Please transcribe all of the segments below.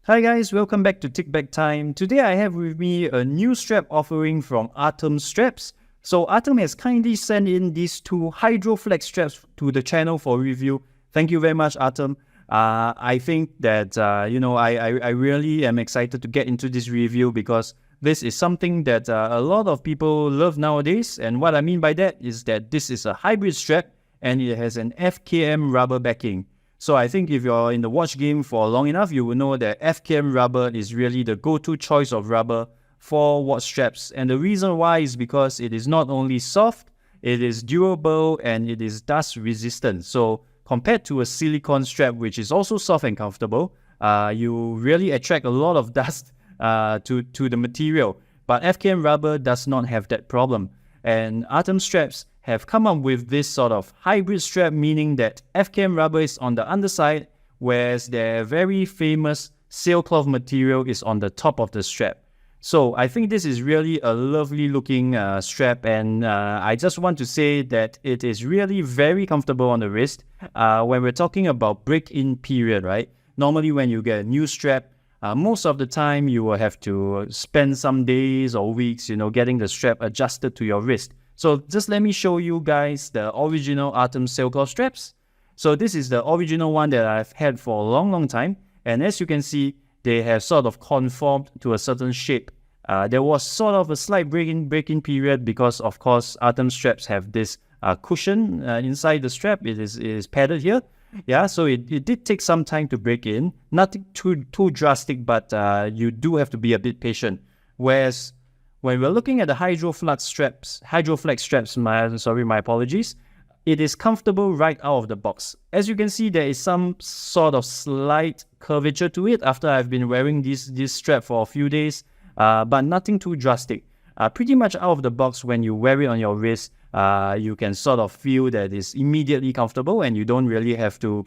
Hi guys, welcome back to tickbacktime. Today I have with me a new strap offering from Artem Straps. So Artem has kindly sent in these two Hydroflex straps to the channel for review. Thank you very much, Artem. I think that, I really am excited to get into this review because this is something that a lot of people love nowadays. And what I mean by that is that this is a hybrid strap and it has an FKM rubber backing. So I think if you're in the watch game for long enough, you will know that FKM rubber is really the go-to choice of rubber for watch straps. And the reason why is because it is not only soft, it is durable and it is dust resistant. So compared to a silicone strap, which is also soft and comfortable, you really attract a lot of dust to the material. But FKM rubber does not have that problem. And Artem straps have come up with this sort of hybrid strap, meaning that FKM rubber is on the underside, whereas their very famous Sailcoth material is on the top of the strap. So I think this is really a lovely looking strap, and I just want to say that it is really very comfortable on the wrist. When we're talking about break-in period, right? Normally when you get a new strap, most of the time you will have to spend some days or weeks, getting the strap adjusted to your wrist. So just let me show you guys the original Artem Sailcoth straps. So this is the original one that I've had for a long time. And as you can see, they have sort of conformed to a certain shape. There was sort of a slight break-in period because, of course, Artem straps have this cushion inside the strap. It is padded here. Yeah, so it did take some time to break in. Nothing too drastic, but you do have to be a bit patient. Whereas when we're looking at the Hydroflex straps, my apologies, it is comfortable right out of the box. As you can see, there is some sort of slight curvature to it after I've been wearing this strap for a few days, but nothing too drastic. Pretty much out of the box, when you wear it on your wrist, you can sort of feel that it's immediately comfortable and you don't really have to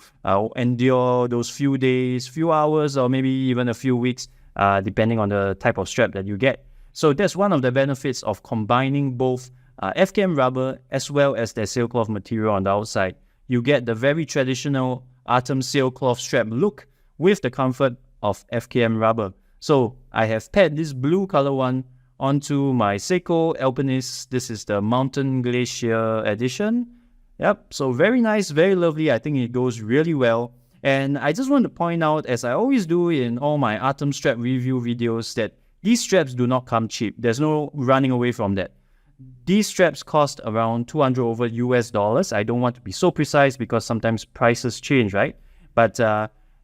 endure those few days, few hours, or maybe even a few weeks, depending on the type of strap that you get. So that's one of the benefits of combining both FKM rubber as well as the Sailcoth material on the outside. You get the very traditional Artem Sailcoth strap look with the comfort of FKM rubber. So I have paired this blue color one onto my Sailcoth Alpinist. This is the Mountain Glacier edition. Yep, so very nice, very lovely. I think it goes really well. And I just want to point out, as I always do in all my Artem strap review videos, that these straps do not come cheap. There's no running away from that. These straps cost around $200 over US. I don't want to be so precise because sometimes prices change, right? But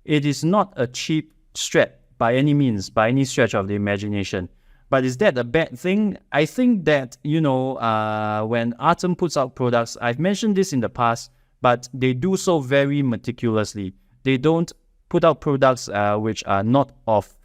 it is not a cheap strap by any means, by any stretch of the imagination. But is that a bad thing? I think that, when Artem puts out products, I've mentioned this in the past, but they do so very meticulously. They don't put out products which are not of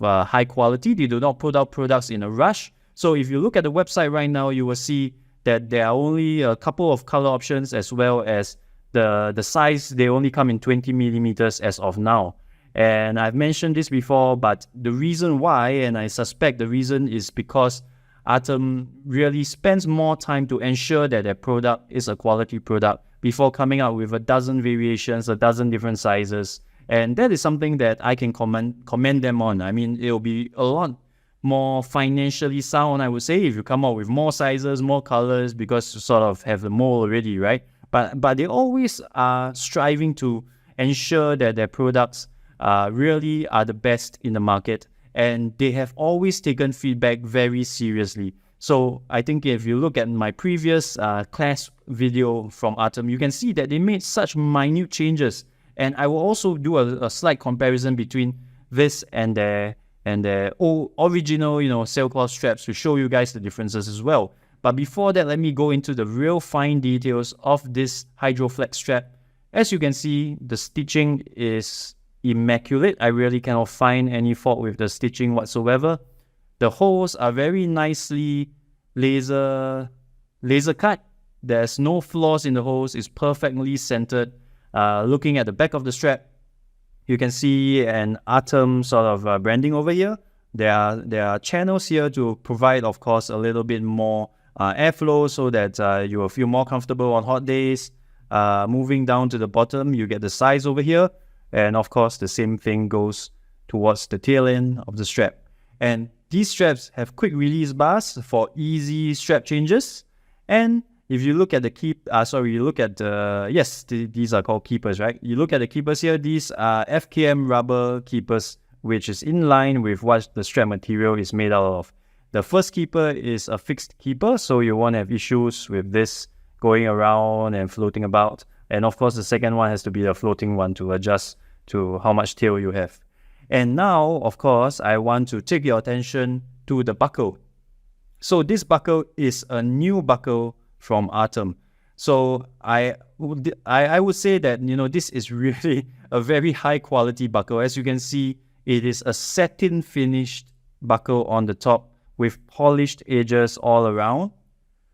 high quality. They do not put out products in a rush. So if you look at the website right now, you will see that there are only a couple of color options, as well as the size. They only come in 20 millimeters as of now. And I've mentioned this before, but the reason why, and I suspect the reason, is because Artem really spends more time to ensure that their product is a quality product before coming out with a dozen variations, a dozen different sizes. And that is something that I can commend them on. I mean, it'll be a lot more financially sound, I would say, if you come out with more sizes, more colors, because you sort of have the mold already, right? But they always are striving to ensure that their products really are the best in the market. And they have always taken feedback very seriously. So I think if you look at my previous class video from Artem, you can see that they made such minute changes. And I will also do a slight comparison between this and their original, Sailcoth straps to show you guys the differences as well. But before that, let me go into the real fine details of this Hydroflex strap. As you can see, the stitching is immaculate. I really cannot find any fault with the stitching whatsoever. The holes are very nicely laser cut. There's no flaws in the holes. It's perfectly centered. Looking at the back of the strap, you can see an Artem sort of branding over here. There are channels here to provide, of course, a little bit more airflow so that you will feel more comfortable on hot days. Moving down to the bottom, you get the size over here. And of course, the same thing goes towards the tail end of the strap. And these straps have quick release bars for easy strap changes. And if you look at the these are called keepers, right? You look at the keepers here, these are FKM rubber keepers, which is in line with what the strap material is made out of. The first keeper is a fixed keeper, so you won't have issues with this going around and floating about. And of course, the second one has to be the floating one to adjust to how much tail you have. And now, of course, I want to take your attention to the buckle. So this buckle is a new buckle from Artem. So I would say that, this is really a very high quality buckle. As you can see, it is a satin finished buckle on the top with polished edges all around.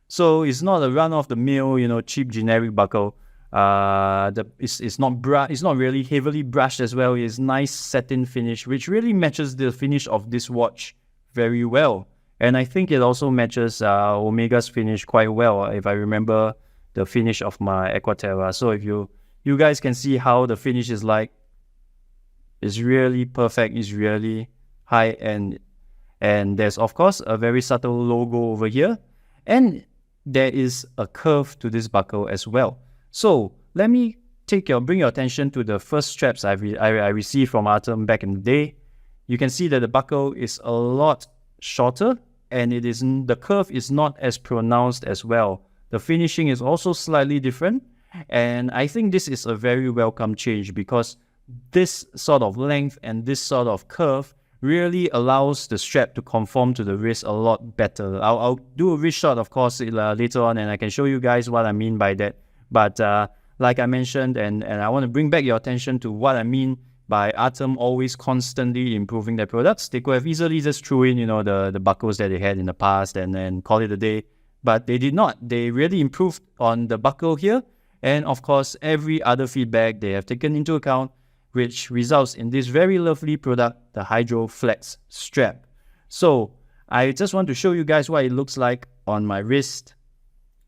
So it's not a run-of-the-mill, cheap generic buckle. It's not really heavily brushed as well. It's nice satin finish, which really matches the finish of this watch very well. And I think it also matches Omega's finish quite well, if I remember the finish of my Aquaterra. So if you guys can see how the finish is like, it's really perfect, it's really high end. And there's of course a very subtle logo over here. And there is a curve to this buckle as well. So let me bring your attention to the first straps I received from Artem back in the day. You can see that the buckle is a lot shorter and the curve is not as pronounced as well. The finishing is also slightly different, and I think this is a very welcome change because this sort of length and this sort of curve really allows the strap to conform to the wrist a lot better. I'll do a wrist shot, of course, later on, and I can show you guys what I mean by that. But like I mentioned, and I want to bring back your attention to what I mean by Artem always constantly improving their products. They could have easily just threw in, the buckles that they had in the past and then call it a day. But they did not. They really improved on the buckle here. And of course, every other feedback they have taken into account, which results in this very lovely product, the Hydroflex Strap. So I just want to show you guys what it looks like on my wrist.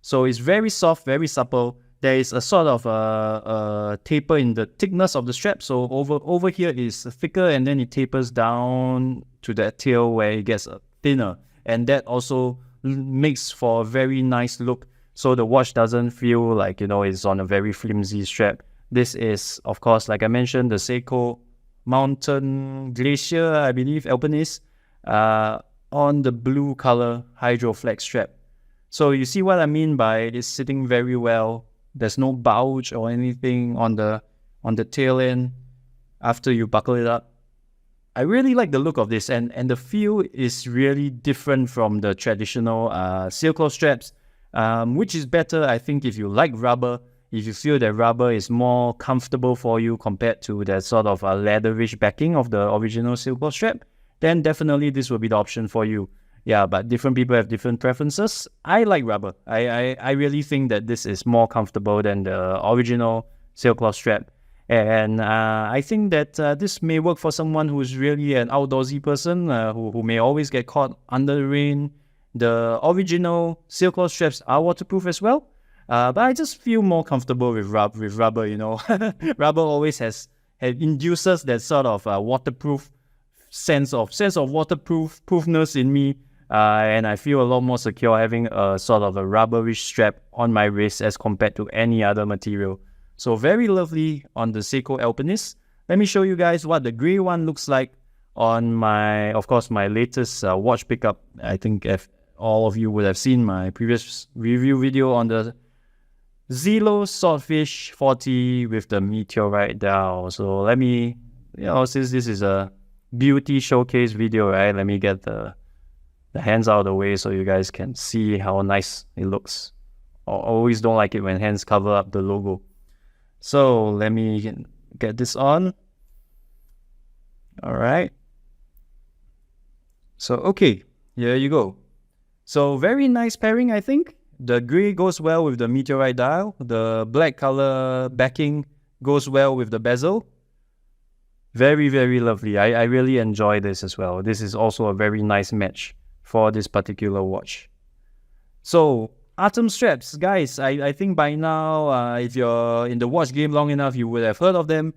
So it's very soft, very supple. There is a sort of a taper in the thickness of the strap. So over here is thicker, and then it tapers down to that tail where it gets thinner. And that also makes for a very nice look. So the watch doesn't feel like, it's on a very flimsy strap. This is, of course, like I mentioned, the Sailcoth Mountain Glacier, I believe, Alpinist, on the blue color Hydroflex strap. So you see what I mean by it's sitting very well. There's no bulge or anything on the tail end after you buckle it up. I really like the look of this, and the feel is really different from the traditional Sailcoth straps, which is better, I think, if you like rubber. If you feel that rubber is more comfortable for you compared to that sort of leatherish backing of the original Sailcoth strap, then definitely this will be the option for you. Yeah, but different people have different preferences. I like rubber. I really think that this is more comfortable than the original Sailcoth strap. And I think that this may work for someone who's really an outdoorsy person, who may always get caught under the rain. The original Sailcoth straps are waterproof as well. But I just feel more comfortable with rubber, Rubber always induces that sort of waterproof sense of waterproofness in me. And I feel a lot more secure having a sort of a rubberish strap on my wrist as compared to any other material. So very lovely on the Sailcoth Alpinist. Let me show you guys what the grey one looks like on my latest watch pickup. I think if all of you would have seen my previous review video on the Zelo Swordfish 40 with the meteorite dial. So let me, since this is a beauty showcase video, right, let me get the hands out of the way so you guys can see how nice it looks. I always don't like it when hands cover up the logo. So let me get this on. All right. So, okay, here you go. So very nice pairing, I think. The grey goes well with the meteorite dial. The black color backing goes well with the bezel. Very, very lovely. I really enjoy this as well. This is also a very nice match for this particular watch. So, Artem straps, guys, I think by now, if you're in the watch game long enough, you would have heard of them.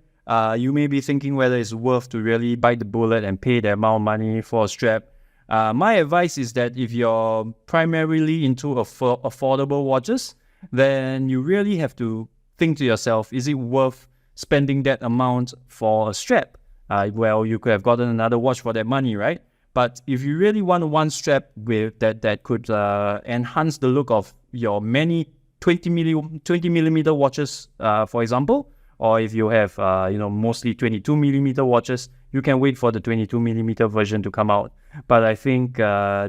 you may be thinking whether it's worth to really bite the bullet and pay the amount of money for a strap. My advice is that if you're primarily into affordable watches, then you really have to think to yourself, is it worth spending that amount for a strap? Well, you could have gotten another watch for that money, right? But if you really want one strap with that could enhance the look of your many 20 millimeter watches, for example, or if you have mostly 22 millimeter watches, you can wait for the 22 millimeter version to come out. But I think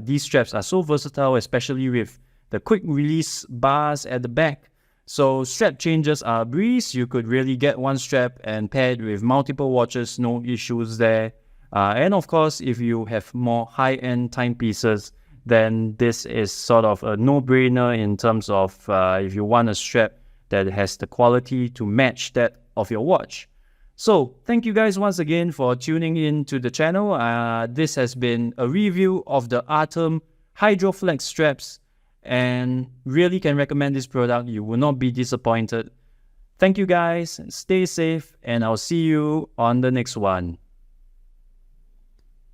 these straps are so versatile, especially with the quick release bars at the back. So strap changes are a breeze. You could really get one strap and pair it with multiple watches, no issues there. And of course, if you have more high-end timepieces, then this is sort of a no-brainer in terms of if you want a strap that has the quality to match that of your watch. So thank you guys once again for tuning in to the channel. This has been a review of the Artem Hydroflex straps, and really can recommend this product. You will not be disappointed. Thank you guys, stay safe, and I'll see you on the next one.